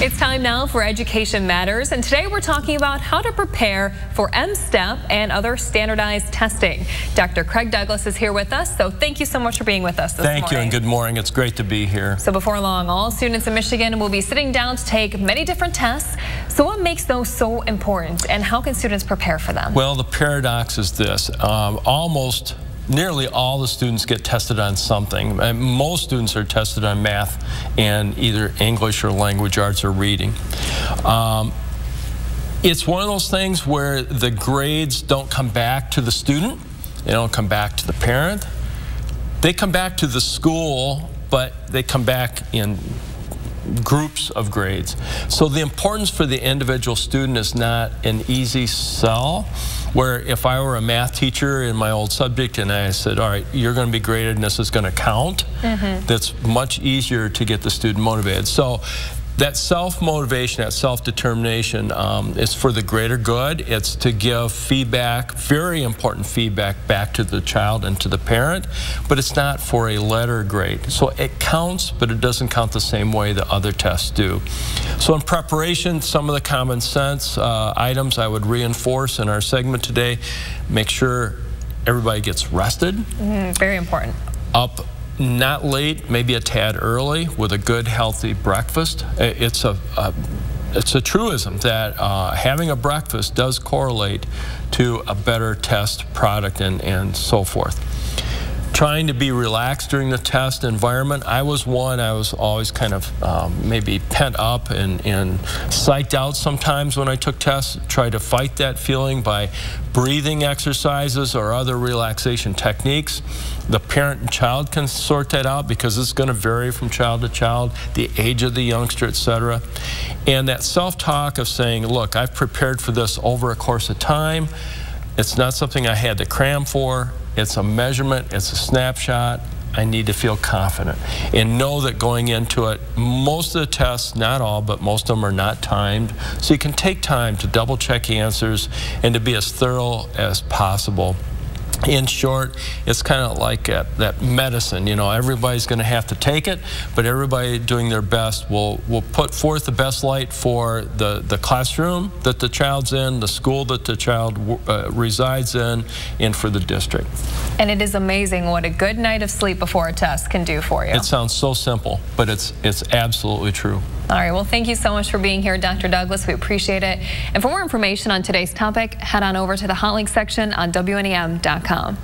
It's time now for Education Matters, and today we're talking about how to prepare for M-STEP and other standardized testing. Dr. Craig Douglas is here with us, so thank you so much for being with us this morning. Thank you and good morning. It's great to be here. So before long, all students in Michigan will be sitting down to take many different tests. So what makes those so important, and how can students prepare for them? Well, the paradox is this. Nearly all the students get tested on something. Most students are tested on math and either English or language arts or reading. It's one of those things where the grades don't come back to the student. They don't come back to the parent. They come back to the school, but they come back in groups of grades. So the importance for the individual student is not an easy sell, where if I were a math teacher in my old subject and I said, all right, you're going to be graded and this is going to count, that's much easier to get the student motivated. So that self-motivation, that self-determination is for the greater good. It's to give feedback, very important feedback, back to the child and to the parent, but it's not for a letter grade. So it counts, but it doesn't count the same way that other tests do. So in preparation, some of the common sense items I would reinforce in our segment today: make sure everybody gets rested. Very important. Up not late, maybe a tad early, with a good healthy breakfast. It's a truism that having a breakfast does correlate to a better test product and so forth. Trying to be relaxed during the test environment. I was always kind of maybe pent up and psyched out sometimes when I took tests. Try to fight that feeling by breathing exercises or other relaxation techniques. The parent and child can sort that out because it's going to vary from child to child, the age of the youngster, etc. And that self-talk of saying, look, I've prepared for this over a course of time. It's not something I had to cram for. It's a measurement, it's a snapshot. I need to feel confident and know that going into it, most of the tests, not all, but most of them are not timed. So you can take time to double check answers and to be as thorough as possible. In short, it's kind of like that medicine. You know, everybody's going to have to take it, but everybody doing their best will put forth the best light for the classroom that the child's in, the school that the child resides in, and for the district. And it is amazing what a good night of sleep before a test can do for you. It sounds so simple, but it's absolutely true. All right, well, thank you so much for being here, Dr. Douglas. We appreciate it. And for more information on today's topic, head on over to the hot link section on WNEM.com.